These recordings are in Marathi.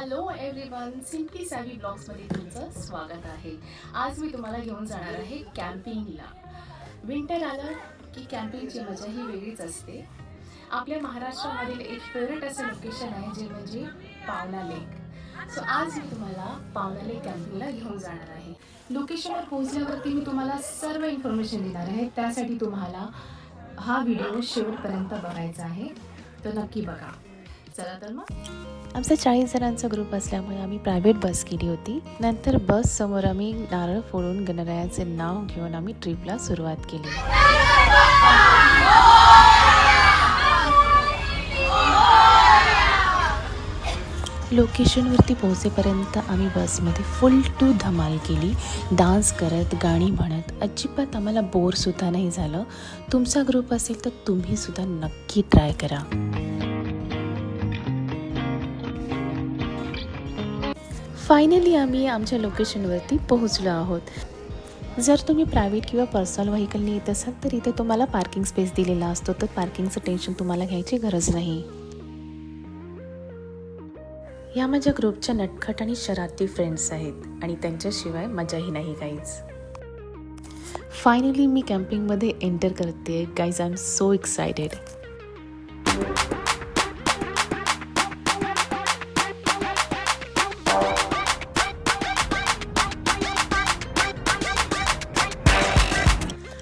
हॅलो एव्हरीवन, सिम्पली सॅव्ही ब्लॉग्समध्ये तुमचं स्वागत आहे. आज मी तुम्हाला घेऊन जाणार आहे कॅम्पिंगला. विंटर आलं की कॅम्पिंगची मजा ही वेगळीच असते. आपल्या महाराष्ट्रामधील एक फेवरेट असं लोकेशन आहे जे म्हणजे पावना लेक. सो आज मी तुम्हाला पावना लेक कॅम्पिंगला घेऊन जाणार आहे. लोकेशनवर पोहोचल्यावरती मी तुम्हाला सर्व इन्फॉर्मेशन देणार आहे. त्यासाठी तुम्हाला हा व्हिडिओ शेवटपर्यंत बघायचा आहे, तर नक्की बघा. चला तर मग. आमचा 40 जणांचा ग्रुप असल्यामुळे आम्ही प्रायव्हेट बस केली होती. नंतर बस समोर आम्ही नारळ फोडून गणरायाचे नाव घेऊन आम्ही ट्रिपला सुरुवात केली. लोकेशनवरती पोहोचेपर्यंत आम्ही बसमध्ये फुल टू धमाल केली. डान्स करत, गाणी म्हणत. अजिबात आम्हाला बोरसुद्धा नाही झालं. तुमचा ग्रुप असेल तर तुम्हीसुद्धा नक्की ट्राय करा. फायनली आम्ही आमच्या लोकेशनवरती पोहोचलो आहोत. जर तुम्ही प्रायव्हेट किंवा पर्सनल व्हेकलने येत असाल तर इथे तुम्हाला पार्किंग स्पेस दिलेला असतो, तर पार्किंगचं टेन्शन तुम्हाला घ्यायची गरज नाही. या माझ्या ग्रुपच्या नटखट आणि शरारती फ्रेंड्स आहेत आणि त्यांच्याशिवाय मजाही नाही काहीच. फायनली मी कॅम्पिंगमध्ये एंटर करते. Guys, I am so excited.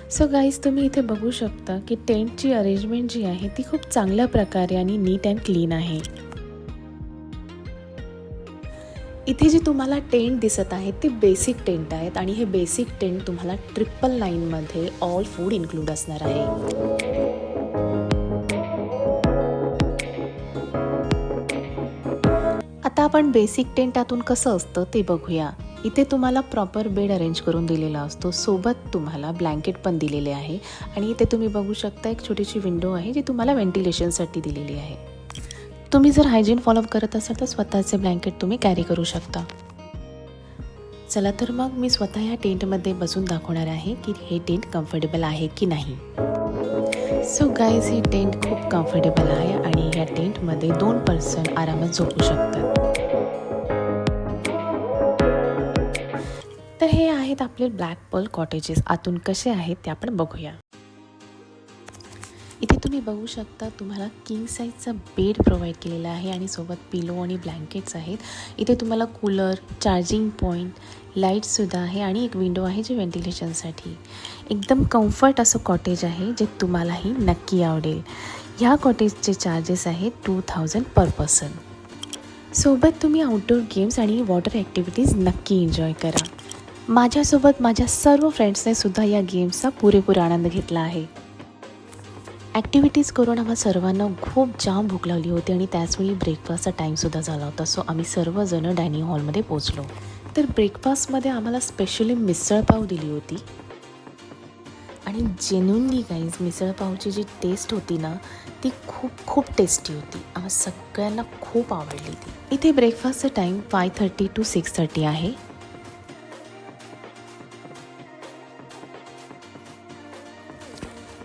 So guys, तुम्ही इथे बघू शकता की टेंटची अरेंजमेंट जी आहे ती खूप चांगल्या प्रकारे आणि नीट अँड क्लीन आहे. इथे जे तुम्हाला टेंट दिसत आहेत ते बेसिक टेंट आहेत आणि हे बेसिक टेंट तुम्हाला 999 मध्ये ऑल फूड इन्क्लूड असणार आहे. आता आपण बेसिक टेंट आतून कसं असतं ते बघूया. इथे तुम्हाला प्रॉपर बेड अरेंज करून दिलेला असतो. सोबत तुम्हाला ब्लँकेट पण दिलेले आहे आणि इथे तुम्ही बघू शकता एक छोटीशी विंडो आहे जी तुम्हाला व्हेंटिलेशनसाठी दिलेली आहे. तुम्ही जर हायजीन फॉलो करत असाल तर स्वतःचे ब्लँकेट तुम्ही कॅरी करू शकता. चला तर मग मी स्वतः ह्या टेंटमध्ये बसून दाखवणार आहे की हे टेंट कम्फर्टेबल आहे की नाही. सो गाईज, ही टेंट खूप कम्फर्टेबल आहे आणि ह्या टेंटमध्ये 2 पर्सन आरामात झोपू शकतात. तर हे आहेत आपले ब्लॅक पर्ल कॉटेजेस. आतून कसे आहेत ते आपण बघूया. इथे तुम्ही बघू शकता तुम्हाला किंग साईजचा बेड प्रोव्हाइड केलेला आहे आणि सोबत पिलो आणि ब्लँकेट्स आहेत. इथे तुम्हाला कूलर, चार्जिंग पॉईंट, लाईटसुद्धा आहे आणि एक विंडो आहे जे व्हेंटिलेशनसाठी. एकदम कम्फर्ट असं कॉटेज आहे जे तुम्हालाही नक्की आवडेल. ह्या कॉटेजचे चार्जेस आहेत 2000 पर पर्सन. सोबत तुम्ही आउटडोर गेम्स आणि वॉटर ॲक्टिव्हिटीज नक्की एन्जॉय करा. माझ्यासोबत माझ्या सर्व फ्रेंड्सने सुद्धा या गेम्सचा पुरेपूर आनंद घेतला आहे. ॲक्टिव्हिटीज करून आम्हा सर्वांना खूप जाम भूक लागली होती आणि त्याचवेळी ब्रेकफास्टचा टाईमसुद्धा झाला होता. सो आम्ही सर्वजणं डायनिंग हॉलमध्ये पोचलो. तर ब्रेकफास्टमध्ये आम्हाला स्पेशली मिसळपाव दिली होती आणि जेन्युनली गाईज मिसळपावची जी टेस्ट होती ना ती खूप खूप टेस्टी होती. आम्हा सगळ्यांना खूप आवडली ती. इथे ब्रेकफास्टचा टाईम 5:30 to 6:30 आहे.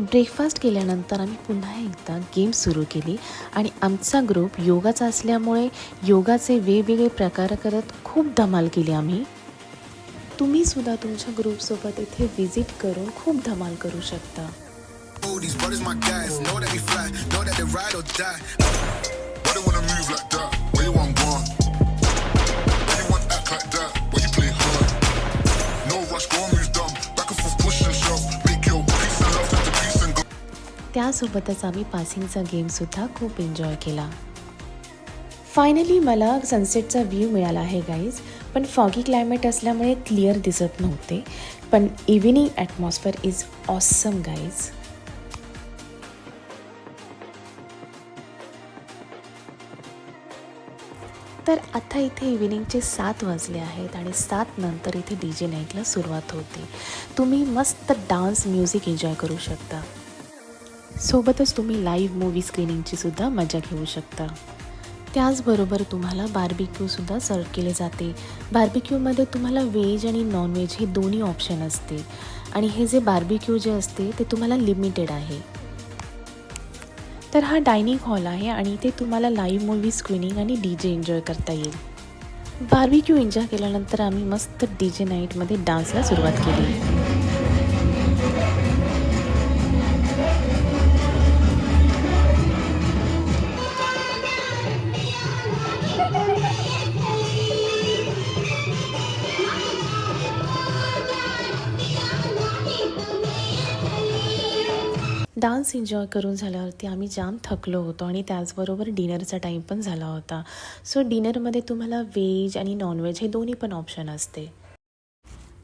ब्रेकफास्ट केल्यानंतर आम्ही पुन्हा एकदा गेम सुरू केली आणि आमचा ग्रुप योगाचा असल्यामुळे योगाचे वेगवेगळे प्रकार करत खूप धमाल केली आम्ही. तुम्हीसुद्धा तुमच्या ग्रुपसोबत इथे व्हिजिट करून खूप धमाल करू शकता. त्यासोबतच आम्ही पासिंगचा गेमसुद्धा खूप एन्जॉय केला. फायनली मला सनसेटचा व्ह्यू मिळाला आहे गाईज, पण फॉगी क्लायमेट असल्यामुळे क्लिअर दिसत नव्हते. पण evening atmosphere is awesome guys. तर आता इथे इव्हिनिंगचे 7 वाजले आहेत आणि 7 नंतर इथे DJ नाईटला सुरुवात होते. तुम्ही मस्त डान्स, म्युझिक एन्जॉय करू शकता. सोबतच तुम्ही लाईव्ह मूव्ही स्क्रीनिंगची सुद्धा मजा घेऊ शकता. त्याचबरोबर तुम्हाला बार्बिक्यूसुद्धा सर्व केले जाते. बार्बिक्यूमध्ये तुम्हाला व्हेज आणि नॉनव्हेज हे दोन्ही ऑप्शन असते आणि हे जे बार्बिक्यू जे असते ते तुम्हाला लिमिटेड आहे. तर हा डायनिंग हॉल आहे आणि इथे तुम्हाला लाईव्ह मूव्ही स्क्रीनिंग आणि DJ एन्जॉय करता येईल. बार्बिक्यू एन्जॉय केल्यानंतर आम्ही मस्त DJ नाईटमध्ये डान्सला सुरुवात केली. डान्स एन्जॉय करून झाल्यावरती आम्ही जाम थकलो होतो आणि त्याचबरोबर डिनरचा टाईम पण झाला होता. सो डिनरमध्ये तुम्हाला व्हेज आणि नॉनव्हेज हे दोन्ही पण ऑप्शन असते.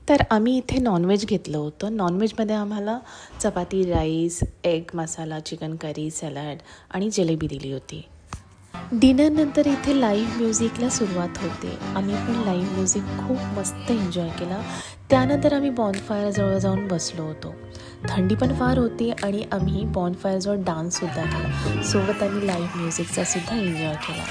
तर आम्ही इथे नॉनव्हेज घेतलं होतं. नॉनव्हेजमध्ये आम्हाला चपाती, राईस, एग मसाला, चिकन करी, सॅलड आणि जलेबी दिली होती. डिनरनंतर इथे लाईव्ह म्युझिकला सुरुवात होते. आम्ही पण लाईव्ह म्युझिक खूप मस्त एन्जॉय केला. त्यानंतर आम्ही बॉनफायरजवळ जाऊन बसलो होतो. थंडी पण फार होती आणि आम्ही बॉनफायरजवळ डान्ससुद्धा केला. सोबत आम्ही लाईव्ह म्युझिकचा सुद्धा एन्जॉय केला.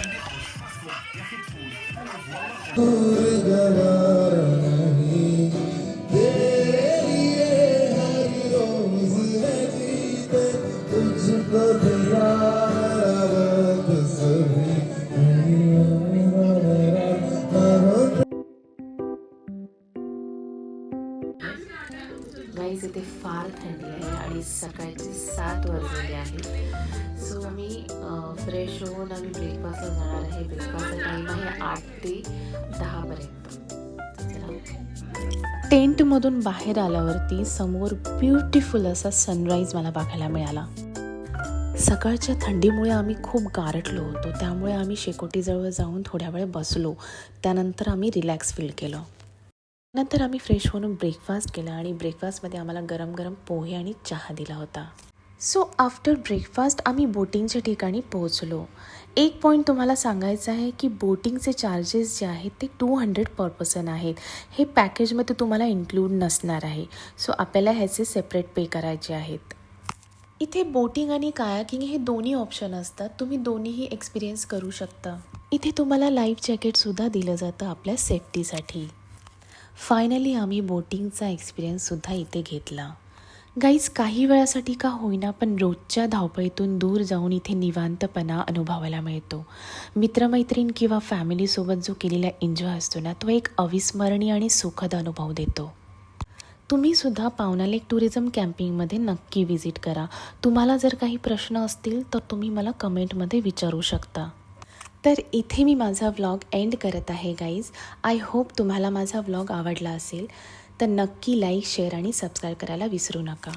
गाईज इथे फार थंडी आहे आणि सकाळचे 7 वाजलेले आहे. सो मी फ्रेश होऊन आम्ही ब्रेकफास्टला जाणार आहे. ब्रेकफास्टचा टाईम आहे 8 ते 10 पर्यंत. टेंटमधून बाहेर आल्यावरती समोर ब्युटिफुल असा सनराईज मला बघायला मिळाला. सकाळच्या थंडीमुळे आम्ही खूप गारठलो होतो, त्यामुळे आम्ही शेकोटीजवळ जाऊन थोड्या वेळ बसलो. त्यानंतर आम्ही रिलॅक्स फील केलं. नंतर आम्ही फ्रेश होऊन ब्रेकफास्ट केला आणि ब्रेकफास्टमध्ये आम्हाला गरम गरम पोहे आणि चहा दिला होता. सो आफ्टर ब्रेकफास्ट आम्ही बोटिंगच्या ठिकाणी पोहोचलो. एक पॉईंट तुम्हाला सांगायचं आहे की बोटिंगचे चार्जेस जे आहेत ते 200 पर पर्सन आहेत. हे पॅकेजमध्ये तुम्हाला इन्क्लूड नसणार आहे. सो आपल्याला ह्याचे सेपरेट पे करायचे आहेत. इथे बोटिंग आणि कायाकिंग हे दोन्ही ऑप्शन असतात. तुम्ही दोन्हीही एक्सपिरियन्स करू शकता. इथे तुम्हाला लाईफ जॅकेटसुद्धा दिलं जातं आपल्या सेफ्टीसाठी. फायनली आम्ही बोटिंगचा एक्सपिरियन्ससुद्धा इथे घेतला. गाईज काही वेळासाठी का होईना पण रोजच्या धावपळीतून दूर जाऊन इथे निवांतपणा अनुभवायला मिळतो. मित्रमैत्रीण किंवा फॅमिलीसोबत जो केलेला एन्जॉय असतो ना, तो एक अविस्मरणीय आणि सुखद अनुभव देतो. तुम्हीसुद्धा पावना लेक टुरिझम कॅम्पिंगमध्ये नक्की व्हिजिट करा. तुम्हाला जर काही प्रश्न असतील तर तुम्ही मला कमेंटमध्ये विचारू शकता. तर इथे मी माझा व्लॉग एंड करत आहे गाईज. आय होप तुम्हाला माझा व्लॉग आवडला असेल. तर नक्की लाईक, शेअर आणि सबस्क्राईब करायला विसरू नका.